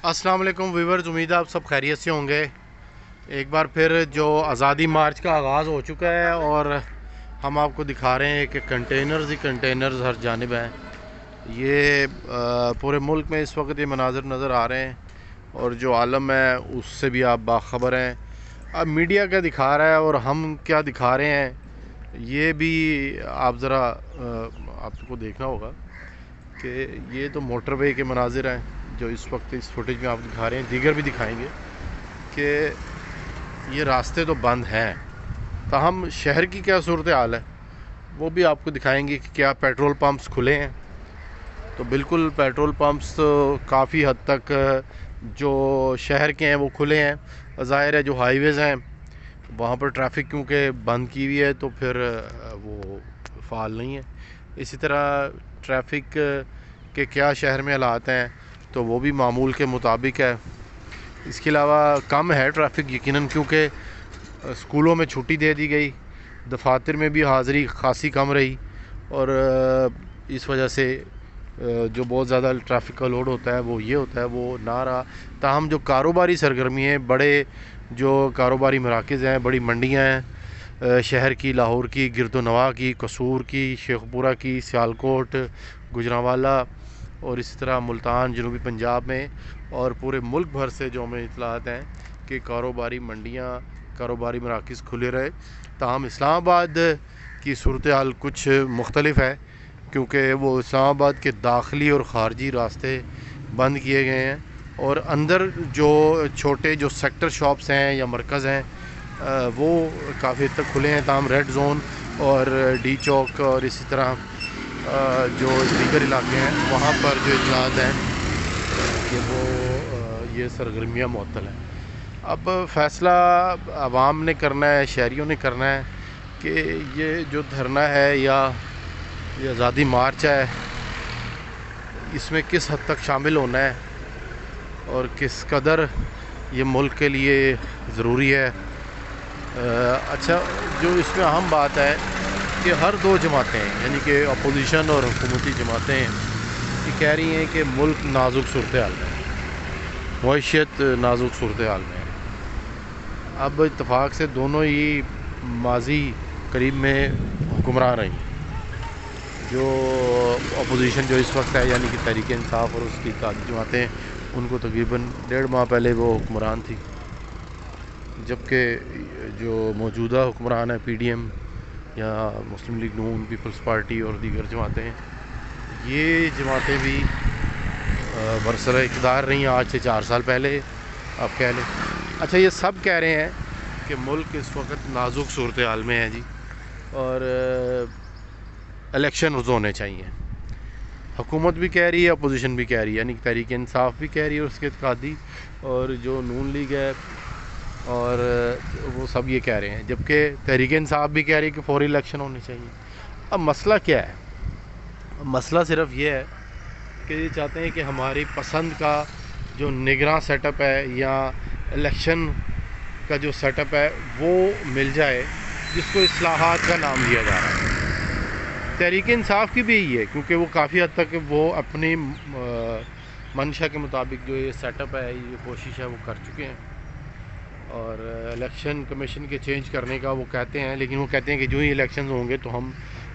अस्सलाम वालेकुम व्यूवर्स, उम्मीद है आप सब खैरियत से होंगे। एक बार फिर जो आज़ादी मार्च का आगाज़ हो चुका है और हम आपको दिखा रहे हैं कि कंटेनर्स ही कंटेनर्स हर जानिब हैं। ये पूरे मुल्क में इस वक्त ये मनाज़र नज़र आ रहे हैं और जो आलम है उससे भी आप बाखबर हैं। अब मीडिया क्या दिखा रहा है और हम क्या दिखा रहे हैं ये भी आप ज़रा आपको देखना होगा कि ये तो मोटरवे के मनाजिर हैं जो इस वक्त इस फुटेज में आप दिखा रहे हैं, दीगर भी दिखाएंगे कि ये रास्ते तो बंद हैं। ताहम शहर की क्या सूरत हाल है वो भी आपको दिखाएंगे कि क्या पेट्रोल पंप्स खुले हैं। तो बिल्कुल पेट्रोल पंप्स तो काफ़ी हद तक जो शहर के हैं वो खुले हैं। ज़ाहिर है जो हाईवेज़ हैं वहाँ पर ट्रैफिक क्योंकि बंद की हुई है तो फिर वो फ़ाल नहीं है। इसी तरह ट्रैफिक के क्या शहर में हालात हैं तो वो भी मामूल के मुताबिक है। इसके अलावा कम है ट्रैफिक यकीनन क्योंकि स्कूलों में छुट्टी दे दी गई, दफातर में भी हाज़िरी खासी कम रही और इस वजह से जो बहुत ज़्यादा ट्रैफिक का लोड होता है वो ये होता है वो ना रहा। ताहम जो कारोबारी सरगर्मी है, बड़े जो कारोबारी मराकज़ हैं, बड़ी मंडियाँ हैं शहर की, लाहौर की, गिरदोनवा की, कसूर की, शेखपुरा की, सियालकोट, गुजरांवाला और इसी तरह मुल्तान, जनूबी पंजाब में और पूरे मुल्क भर से जो हमें इतलात हैं कि कारोबारी मंडियाँ, कारोबारी मराकज़ खुले रहे। ताहम इस्लामाबाद की सूरत हाल कुछ मुख्तलिफ है क्योंकि वो इस्लामाबाद के दाखिली और ख़ारजी रास्ते बंद किए गए हैं और अंदर जो छोटे जो सेक्टर शॉप्स हैं या मरकज़ हैं वो काफ़ी हद तक खुले हैं। ताहम रेड ज़ोन और डी चौक और इसी तरह जो दीगर इलाके हैं वहाँ पर जो इतलात हैं कि वो ये सरगर्मियाँ मुअत्तल हैं। अब फ़ैसला आवाम ने करना है, शहरियों ने करना है कि ये जो धरना है या ये आज़ादी मार्च है इसमें किस हद तक शामिल होना है और किस कदर ये मुल्क के लिए ज़रूरी है। अच्छा, जो इसमें अहम बात है कि हर दो जमातें यानी कि अपोजिशन और हुकूमती जमातें ये कह रही हैं कि मुल्क नाजुक सूरत हाल में, मईशत नाजुक सूरत हाल में। अब इत्तफाक से दोनों ही माजी करीब में हुक्मरान रही। जो अपोजिशन जो इस वक्त है यानी कि तहरीक इंसाफ और उसकी कादी जमातें, उनको तकरीबन 1.5 माह पहले वो हुक्मरान थी, जबकि जो मौजूदा हुक्मरान है PDM या मुस्लिम लीग नून, पीपल्स पार्टी और दीगर जमातें, ये जमातें भी बरसर इक़्तिदार रही आज से 4 साल पहले आप कह लें। अच्छा, ये सब कह रहे हैं कि मुल्क इस वक्त नाजुक सूरत हाल में है जी और इलेक्शन होने चाहिए। हुकूमत भी कह रही है, अपोजिशन भी कह रही है, यानी कि तहरीक इंसाफ भी कह रही है, उसके कादी और जो नून लीग है और वो सब ये कह रहे हैं, जबकि तहरीक इंसाफ भी कह रही है कि फौरी इलेक्शन होने चाहिए। अब मसला क्या है? मसला सिर्फ ये है कि ये चाहते हैं कि हमारी पसंद का जो निगरान सेटअप है या इलेक्शन का जो सेटअप है वो मिल जाए, जिसको इस्लाहात का नाम दिया जा रहा है। तहरीक इंसाफ की भी यही है क्योंकि वो काफ़ी हद तक वो अपनी मंशा के मुताबिक जो ये सेटअप है, ये कोशिश है वो कर चुके हैं और इलेक्शन कमीशन के चेंज करने का वो कहते हैं, लेकिन वो कहते हैं कि जो ही इलेक्शन होंगे तो हम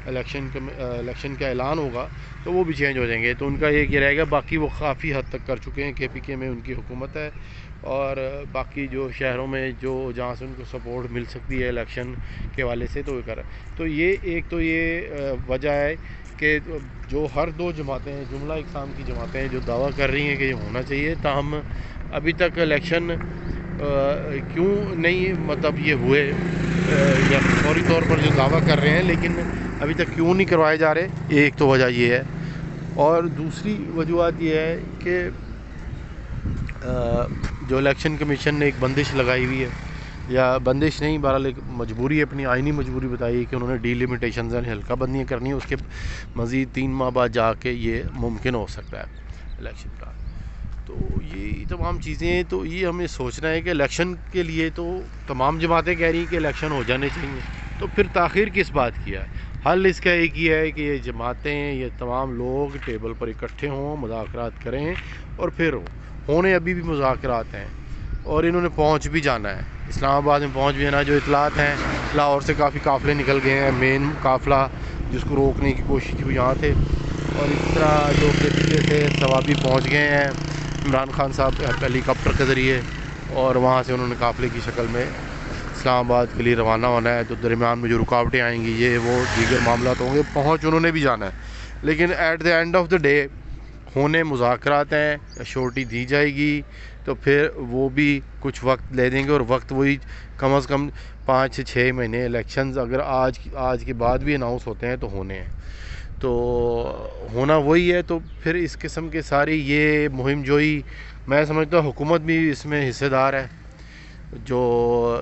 इलेक्शन का ऐलान होगा तो वो भी चेंज हो जाएंगे। तो उनका ये रहेगा। बाकी वो काफ़ी हद तक कर चुके हैं, KPK में उनकी हुकूमत है और बाकी जो शहरों में जो जहाँ से उनको सपोर्ट मिल सकती है इलेक्शन के वाले से तो वो कर। तो ये एक तो ये वजह है कि जो हर दो जमातें हैं, जुमला इकसाम की जमातें हैं, जो दावा कर रही हैं कि ये होना चाहिए, ताहम अभी तक इलेक्शन क्यों नहीं मतलब ये हुए या फौरी तौर पर जो दावा कर रहे हैं लेकिन अभी तक क्यों नहीं करवाए जा रहे, एक तो वजह ये है। और दूसरी वजूहत ये है कि जो इलेक्शन कमीशन ने एक बंदिश लगाई हुई है, या बंदिश नहीं, बहरहाल एक मजबूरी, अपनी आइनी मजबूरी बताई है कि उन्होंने डीलिमिटेशन यानी हल्का बंदियाँ करनी है, उसके मज़ीद 3 माह बाद जाके ये मुमकिन हो सकता है इलेक्शन का। तो ये तमाम चीज़ें, तो ये हमें सोचना है कि इलेक्शन के लिए तो तमाम जमातें कह रही हैं कि इलेक्शन हो जाने चाहिए, तो फिर ताख़ीर किस बात की है? हल इसका एक ही है कि ये जमातें, ये तमाम लोग टेबल पर इकट्ठे हों, मुज़ाकरात करें और फिर हो। ہونے ابھی بھی مذاکرات ہیں اور انہوں نے پہنچ بھی جانا ہے، اسلام آباد میں پہنچ بھی جانا ہے۔ جو اطلاعات ہیں لاہور سے کافی قافلے نکل گئے ہیں، مین قافلہ جس کو روکنے کی کوشش کی وہ یہاں تھے، اور اس طرح جو کہ پیچھے سے ثوابی پہنچ گئے ہیں عمران خان صاحب ہیلی کاپٹر کے ذریعے، اور وہاں سے انہوں نے قافلے کی شکل میں اسلام آباد کے لیے روانہ ہونا ہے۔ تو درمیان میں جو رکاوٹیں آئیں گی یہ وہ دیگر معاملات ہوں گے، پہنچ انہوں نے بھی جانا ہے، لیکن at the end of the day ہونے مذاکرات ہیں، شورٹی دی جائے گی تو پھر وہ بھی کچھ وقت لے دیں گے، اور وقت وہی کم از کم 5 سے 6 مہینے۔ الیکشنز اگر آج کے بعد بھی اناؤنس ہوتے ہیں تو ہونے ہیں، تو ہونا وہی ہے۔ تو پھر اس قسم کے ساری یہ مہم جوئی، میں سمجھتا ہوں حکومت بھی اس میں حصے دار ہے، جو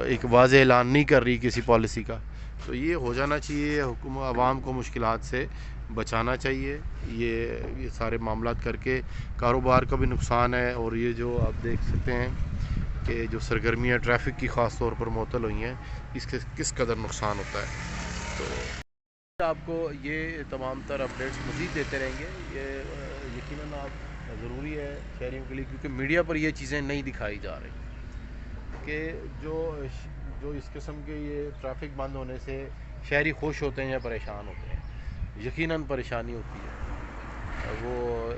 ایک واضح اعلان نہیں کر رہی کسی پالیسی کا، تو یہ ہو جانا چاہیے۔ حکومت عوام کو مشکلات سے بچانا چاہیے، یہ سارے معاملات کر کے کاروبار کا بھی نقصان ہے، اور یہ جو آپ دیکھ سکتے ہیں کہ جو سرگرمیاں ٹریفک کی خاص طور پر معطل ہوئی ہیں، اس کے کس قدر نقصان ہوتا ہے۔ تو آپ کو یہ تمام تر اپڈیٹس مزید دیتے رہیں گے، یہ یقیناً آپ ضروری ہے شہریوں کے لیے، کیونکہ میڈیا پر یہ چیزیں نہیں دکھائی جا رہی کہ جو اس قسم کے یہ ٹریفک بند ہونے سے شہری خوش ہوتے ہیں یا پریشان ہوتے ہیں۔ یقیناً پریشانی ہوتی ہے، وہ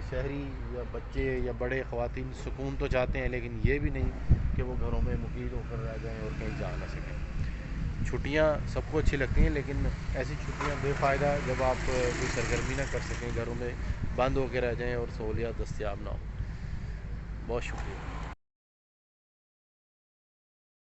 شہری یا بچے یا بڑے خواتین سکون تو چاہتے ہیں، لیکن یہ بھی نہیں کہ وہ گھروں میں مقید ہو کر رہ جائیں اور کہیں جا نہ سکیں۔ چھٹیاں سب کو اچھی لگتی ہیں، لیکن ایسی چھٹیاں بے فائدہ جب آپ کوئی سرگرمی نہ کر سکیں، گھروں میں بند ہو کے رہ جائیں اور سہولیات دستیاب نہ ہوں۔ بہت شکریہ۔